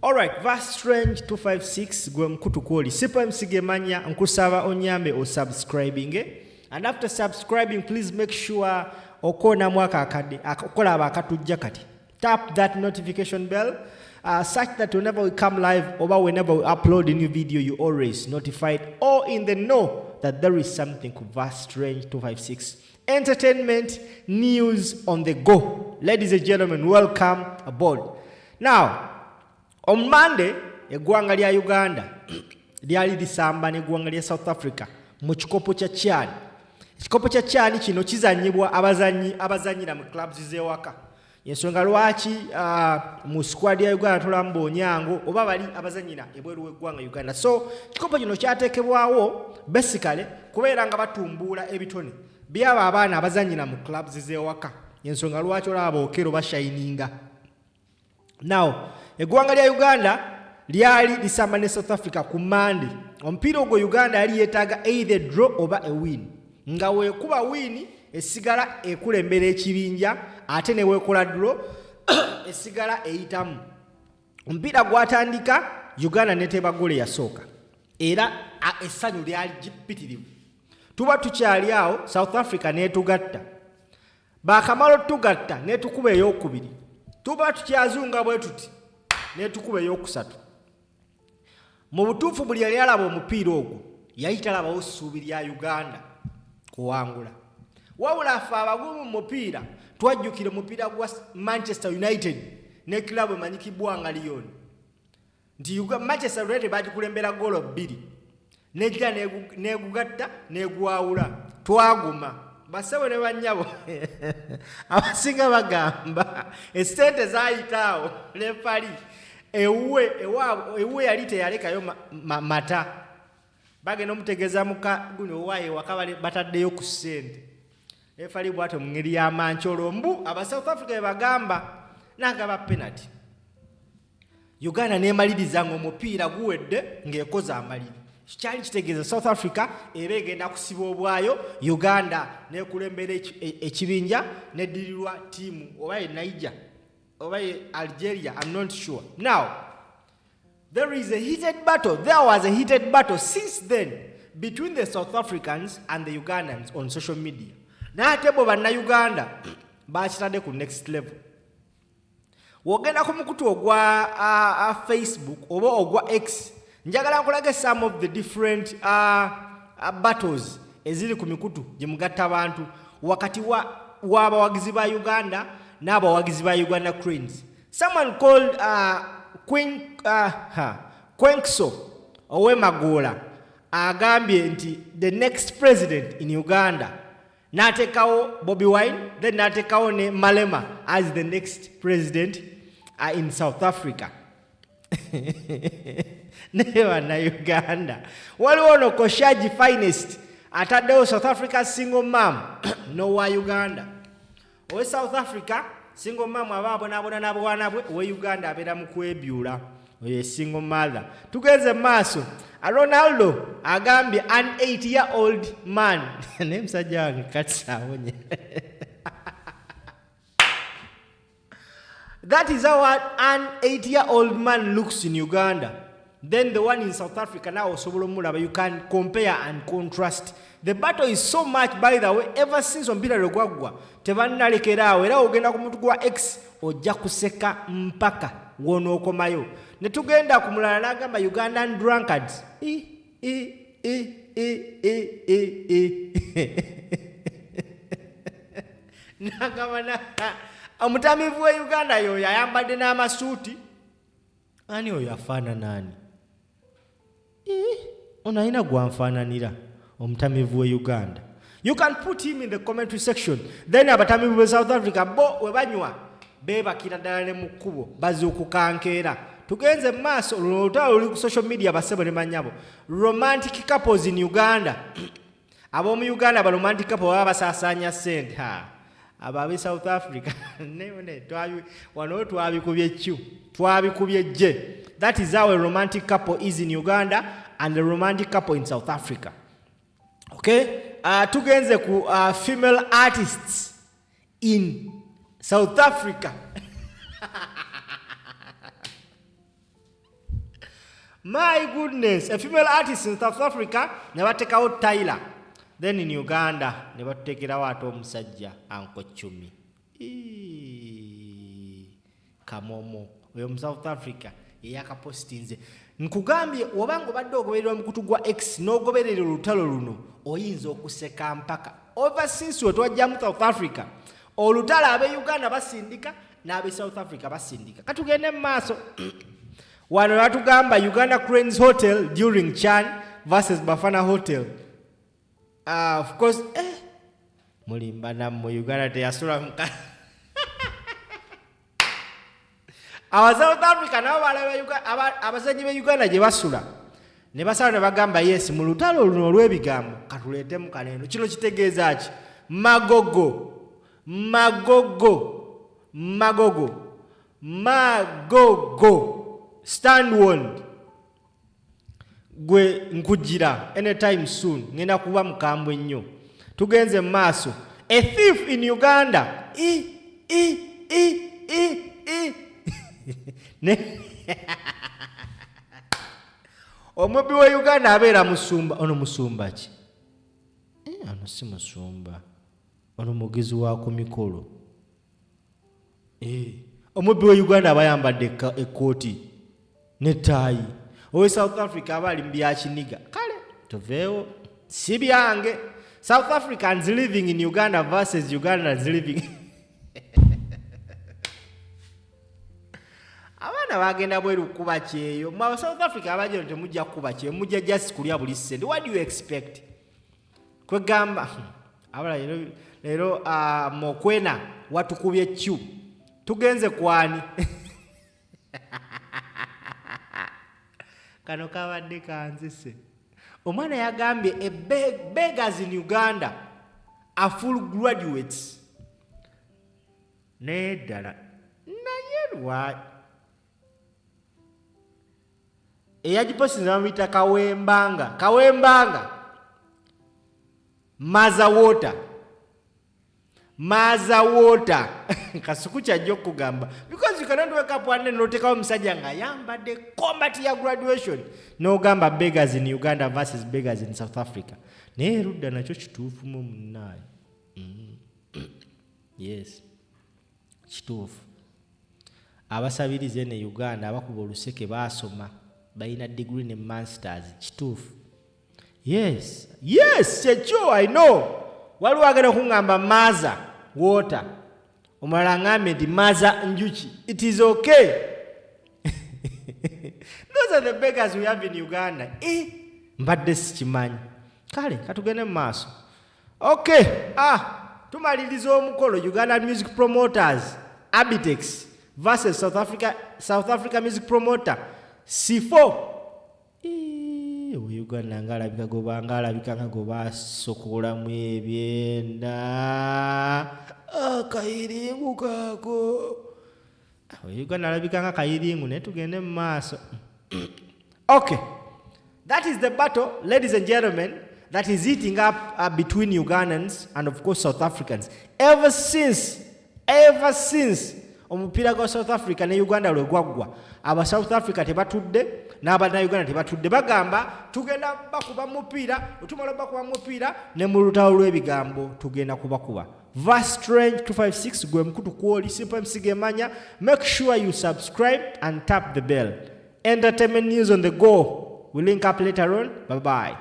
Alright, Verse Strange 256 gwe mkutu kwoli. Sipa msigemanya nkusaba onyambe o subscribing. And after subscribing, please make sure okona mwaka akade akola abakatujja kati. Tap that notification bell such that whenever we come live or whenever we upload a new video, you always notified or in the know that there is something called Verse Strange 256. Entertainment news on the go. Ladies and gentlemen, welcome aboard. Now, on Monday, eggwanga lya Uganda lyali lisamba n'eggwanga lya South Africa mu kikopo kya Chad. Ekikopo kya Chad kino kizannyibwa abazanyira mu clubs z'ewaka. Yensonga lwaki mu squad ya Uganda tulambo Onyango oba bali abazanyira ebweru w'eggwanga Uganda. So kikopo kino kyateekebwawo basically kubeera nga batumbula ebitone byaba abaana abazanyira mu clubs z'ewaka. Yensonga lwaki olaba okero bashininga. Now, eggwanga lya Uganda lyali lisamba ne South Africa ku Monday. Omupiira ogwo Uganda yali yeetaaga either draw oba a win. Nga weekuba win esigala ekulembera ekibinja ate ne weekola draw esigala eyitamu. Omupiira gwatandika Uganda neteba gole yasooka. Era essanyu lyali jipitirivu. Tuba tukyali awo South Africa neetugatta. Baakamala tugatta neetukuba ey'okubiri. Tuba tukyazunga bwe tuti neetukuba ey'okusatu. Mu butuufu buli yali alaba omupiira ogwo yali talabawo ssuubi lya Uganda kuwangula. Wabula ffe abagumu mu mupiira twajjukira omupiira gwa Manchester United ne kilabu emanyikibwa nga Lyon. Nti Manchester United bagikulembera goolo 2 nejja neegugatta neegwawula twaguma. Basawo ne bannyabo abasinga bagamba esente zaayitaawo lefali ewe yali teyalekayo mata bagenda omutegeeza muka guno owaaye waka bataddeyo ku ssente lefali bwate mu ngeri y'amancholo mbu aba South Africa bagamba nagaba penalty. Uganda neemaliriza ng'omupiira guwedde ng'ekoze amaliri. Kyali kitegeeza South Africa eba egenda kusiba obwayo, Uganda nekulembera ekibinja neddirirwa tiimu oba ye Niger oba ye Algeria, I'm not sure. Now, there was a heated battle since then between the South Africans and the Ugandans on social media. N'ate bo bannayuganda bakitadde ku next level. Wogenda ku mukutu ogwa Facebook oba ogwa X, njagala nkulaga some of the different battles eziri ku mikutu gye mugatta abantu wakati w'abawagizi ba Uganda n'abawagizi ba Uganda Cranes. Someone called Kwenkso ow'Emagola agambye nti the next president in Uganda n'ateekawo Bobi Wine, then n'ateekawo ne Malema as the next president in South Africa. Never na Uganda. Waliwo no Koshaji finest ataddewo South Africa single mom no wa Uganda. Owe South Africa single mom abaabonabona n'abwana bwe owe Uganda abeera mu kwebyula oye single mother. Tugeze maaso Ronaldo agambye an 8-year-old man ne musajja wange katisawonye. That is how an 8-year-old man looks in Uganda. Then the one in South Africa now Sobolomulaba, you can compare and contrast. The battle is so much, by the way, ever since omupiira lwegwaggwa tebannalekeraawo era ogenda ku muntu gwa X ojja kuseka mpaka wonookomayo. Ne tugenda ku mulala n'agamba Ugandan drunkards. N'agamba omutamivu wa Uganda yoyo ayambadde n'amasuuti. Ani oyo afaanana ani? Ono alina gwanfaananira omutamivu wa Uganda. You can put him in the commentary section. Then abatamivu ba South Africa bo we banywa beebakira ddala ne mu kkubo bazuukukankeera. Tugenze mu maaso olutalo luli ku social media basebo ne banyabo. Romantic couples in Uganda. Ab'omu Uganda ba romantic couple baba basaasaanya ssente. Ababe South Africa ne wano twabikubye ccu twabikubye je. That is how a romantic couple is in Uganda and a romantic couple in South Africa. Okay? Tugenze ku female artists in South Africa. My goodness, a female artist in South Africa never take out Tyler. Then in Uganda, never take it out omusajja Uncle Chumi. Kamomo, we mu South Africa, yakapostinze. Nkugambye obango badde ogobererwa mukutu gwa X n'ogoberera olutalo luno oyinza okuseka mpaka. Over since we twajja mu South Africa, olutalo abe Uganda basindika n'abe South Africa basindika. Katugende mu maaso. Wano batugamba Uganda Cranes Hotel during Chan versus Bafana Hotel. Of course, mulimba nammo Uganda teyasula muka. Awa South Africa nabo balaba abazanyi be Uganda gye basula. Ne basala ne bagamba yes mu lutalo luno olw'ebigambo katuleetemu kaneno. Kino kitegeeza ki? Magogo. Stand warned. Gwe nkujira anytime soon. Ngenda kuba mukambwe nnyo. Tugenze maaso. A thief in Uganda. Omubbi wa Uganda abeera musumba. Ono musumba ki? Ano si musumba. Ono mugezi wa ku mikolo. Omubbi wa Uganda abayambadde ekkooti ne tayi. Owe South Africa abali mbya kiniga. Kale toveewo. Si byange. South Africans living in Uganda versus Ugandans living. Abana bagenda bweru kuba kyeyo. Mwa South Africa abajja temujja kuba kyeyo. Mujja just kulya buli ssente. What do you expect? Kwegamba. Abala lero mokwena watukubye chu. Tugenze kwani. Kano kabadde kanzise. Omwana yagambye beggars in Uganda are full graduates. Nedala. Naye lwa. Eyagiposinza bamuyita Kawembanga. Maza water. Kasuku kyajja okugamba. Because you cannot wake up one day and take out omusajja nga yambadde combat ya graduation. No gamba beggars in Uganda versus beggars in South Africa. Naye rudda nakyo kituufu mu munnaye. Yes. Kituufu. Abasabirize ne Uganda abakuba oluseke baasoma. Bayina degree ne masters. Kituufu. Yes. Yes, kyo I know. Waliwo agenda kungamba maza water. Omala ngambe ndi maza njuki. It is okay. Those are the beggars we have in Uganda. Mbadde sikimanyi. Kale katugende mu maaso. Okay. Tumaliriza omukolo Uganda Music Promoters Abitex versus South Africa Music Promoter C4. Uganda ngalabika nga gobasokola mu ebyenda. Kayiringu kako. Uganda nalabika nga kayiringu ne tugende mu maaso. Okay. That is the battle, ladies and gentlemen, that is heating up between Ugandans and of course South Africans. Ever since omupiira gwa South Africa ne Uganda lwe gwaggwa, aba South Africa tebatudde n'abana Uganda tebatudde, bagamba tugenda bakuba mupiira, otumala bakuba mupiira ne mu lutalo lw'ebigambo tugenda kubakuba. Strange 256 gwe mkutu kwoli simple msigemanya. Make sure you subscribe and tap the bell. Entertainment news on the go. We'll link up later on. Bye bye.